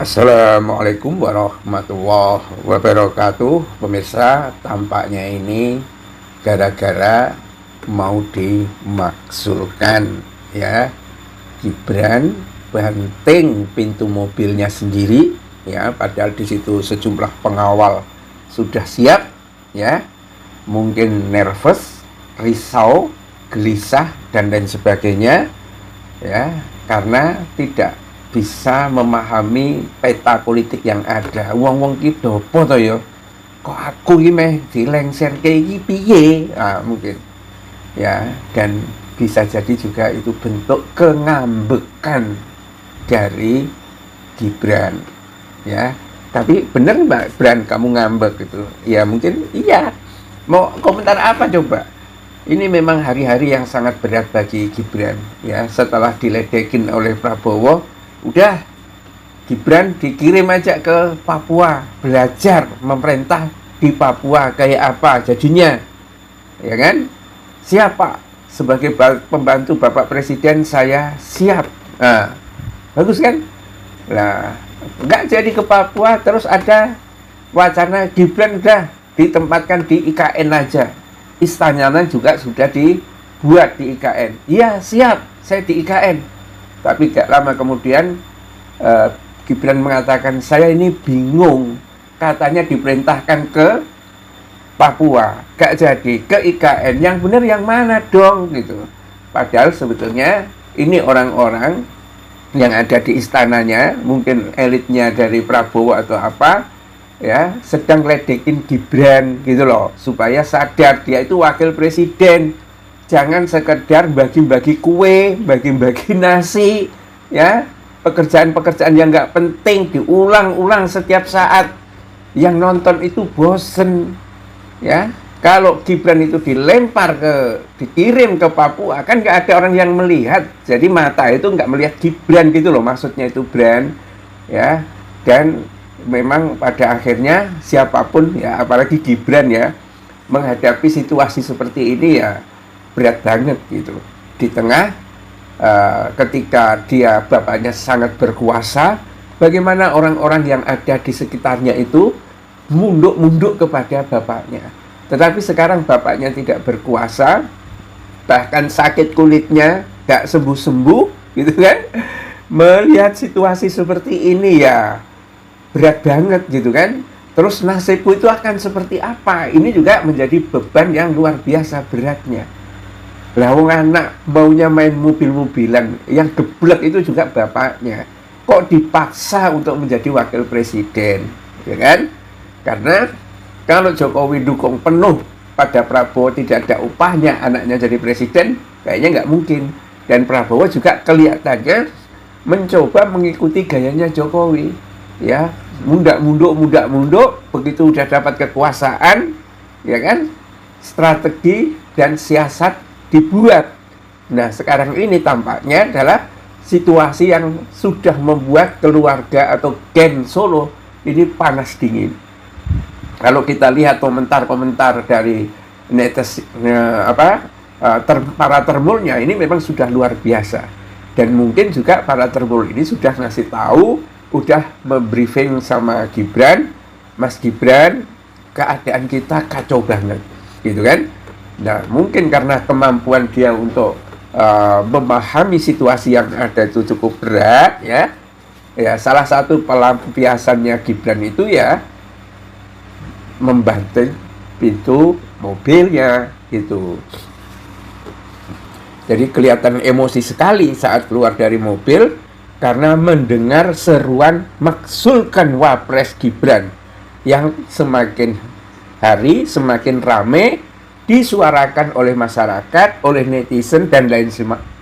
Assalamualaikum warahmatullahi wabarakatuh. Pemirsa, tampaknya ini gara-gara mau dimaksulkan ya. Gibran banting pintu mobilnya sendiri ya, padahal di situ sejumlah pengawal sudah siap ya. Mungkin nervous, risau, gelisah dan lain sebagainya ya, karena tidak bisa memahami peta politik yang ada. Wong-wong ki dopo to ya? Kok aku ki meh dilengserke iki piye? Mungkin ya, dan bisa jadi juga itu bentuk kengambekan dari Gibran ya. Tapi bener Mbak Bran kamu ngambek gitu? Ya mungkin iya. Mau komentar apa coba? Ini memang hari-hari yang sangat berat bagi Gibran ya. Setelah diledekin oleh Prabowo, udah Gibran dikirim aja ke Papua, belajar memerintah di Papua kayak apa jadinya, ya kan? Siapa sebagai pembantu Bapak Presiden saya siap. Nah, bagus kan? Nah, nggak jadi ke Papua, terus ada wacana Gibran udah ditempatkan di IKN aja. Istananya juga sudah dibuat di IKN. Iya siap, saya di IKN. Tapi gak lama kemudian Gibran mengatakan saya ini bingung, katanya diperintahkan ke Papua, gak jadi ke IKN, yang benar yang mana dong gitu. Padahal sebetulnya ini orang-orang yang ada di istananya, mungkin elitnya dari Prabowo atau apa ya, sedang ledekin Gibran gitu loh, supaya sadar dia itu wakil presiden. Jangan sekedar bagi-bagi kue, bagi-bagi nasi, ya. Pekerjaan-pekerjaan yang nggak penting diulang-ulang setiap saat. Yang nonton itu bosen, ya. Kalau Gibran itu dikirim ke Papua, kan nggak ada orang yang melihat. Jadi mata itu nggak melihat Gibran gitu loh, maksudnya itu Bran, ya. Dan memang pada akhirnya siapapun, ya, apalagi Gibran ya, menghadapi situasi seperti ini ya berat banget gitu. Di tengah ketika dia bapaknya sangat berkuasa, bagaimana orang-orang yang ada di sekitarnya itu munduk-munduk kepada bapaknya. Tetapi sekarang bapaknya tidak berkuasa, bahkan sakit kulitnya gak sembuh-sembuh gitu kan. Melihat situasi seperti ini ya berat banget gitu kan. Terus nasibku itu akan seperti apa? Ini juga menjadi beban yang luar biasa beratnya. Lah wong anak maunya main mobil-mobilan, yang geblek itu juga bapaknya. Kok dipaksa untuk menjadi wakil presiden, ya kan? Karena kalau Jokowi dukung penuh pada Prabowo, tidak ada upahnya anaknya jadi presiden, kayaknya nggak mungkin. Dan Prabowo juga kelihatannya mencoba mengikuti gayanya Jokowi, ya, mundak-munduk, begitu udah dapat kekuasaan, ya kan? Strategi dan siasat dibuat. Nah, sekarang ini tampaknya adalah situasi yang sudah membuat keluarga atau Gen Solo ini panas dingin. Kalau kita lihat komentar-komentar dari para termulnya ini memang sudah luar biasa. Dan mungkin juga para termul ini sudah ngasih tahu, udah membriefing sama Gibran, Mas Gibran, keadaan kita kacau banget, gitu kan? Nah, mungkin karena kemampuan dia untuk memahami situasi yang ada itu cukup berat, ya. Ya, salah satu pelampiasannya Gibran itu ya membanting pintu mobilnya gitu. Jadi kelihatan emosi sekali saat keluar dari mobil karena mendengar seruan maksulkan Wapres Gibran yang semakin hari semakin rame disuarakan oleh masyarakat, oleh netizen dan lain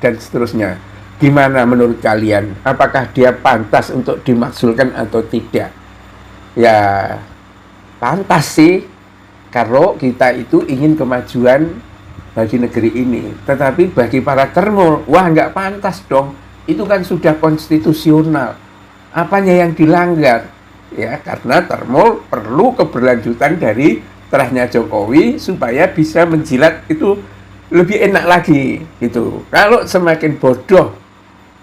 dan seterusnya. Gimana menurut kalian? Apakah dia pantas untuk dimaksulkan atau tidak? Ya, pantas sih. Kalau kita itu ingin kemajuan bagi negeri ini. Tetapi bagi para termul, wah nggak pantas dong. Itu kan sudah konstitusional. Apanya yang dilanggar? Ya, karena termul perlu keberlanjutan dari terahnya Jokowi supaya bisa menjilat itu lebih enak lagi gitu. Kalau semakin bodoh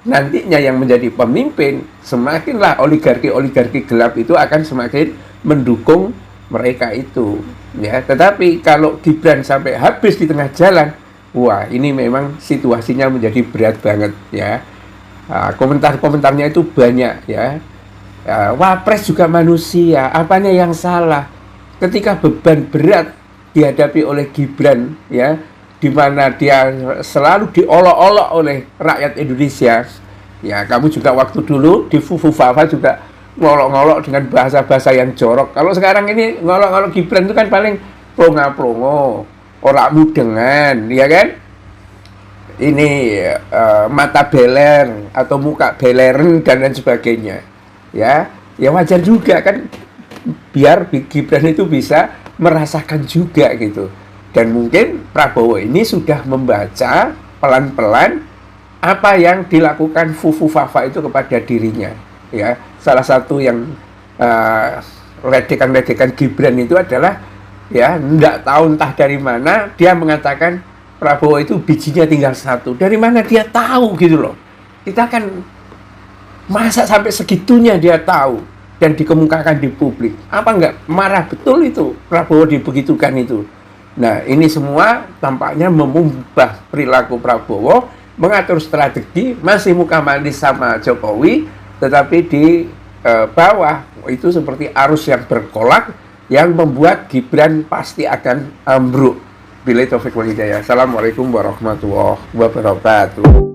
nantinya yang menjadi pemimpin, semakinlah oligarki-oligarki gelap itu akan semakin mendukung mereka itu, ya. Tetapi kalau Gibran sampai habis di tengah jalan, wah ini memang situasinya menjadi berat banget, ya. Komentar-komentarnya itu banyak, ya. Wapres juga manusia, apanya yang salah ketika beban berat dihadapi oleh Gibran, ya, di mana dia selalu diolok-olok oleh rakyat Indonesia. Ya, kamu juga waktu dulu di Fufu Fafa juga ngolok-ngolok dengan bahasa-bahasa yang jorok. Kalau sekarang ini ngolok-ngolok Gibran itu kan paling plonga-plongo, ora mudengan, ya kan? Ini mata beler atau muka beleren dan lain sebagainya. Ya, ya wajar juga kan, biar Gibran itu bisa merasakan juga gitu. Dan mungkin Prabowo ini sudah membaca pelan-pelan apa yang dilakukan Fufu Fafa itu kepada dirinya, ya. Salah satu yang ledekan-ledekan Gibran itu adalah, ya, nggak tahu entah dari mana dia mengatakan Prabowo itu bijinya tinggal satu. Dari mana dia tahu gitu loh? Kita kan masa sampai segitunya dia tahu dan dikemukakan di publik. Apa nggak marah betul itu Prabowo dibegitukan itu? Nah, ini semua tampaknya mengubah perilaku Prabowo, mengatur strategi, masih muka manis sama Jokowi, tetapi di bawah itu seperti arus yang berkolak yang membuat Gibran pasti akan ambruk. Billahi taufiq wal hidayah. Assalamualaikum warahmatullahi wabarakatuh.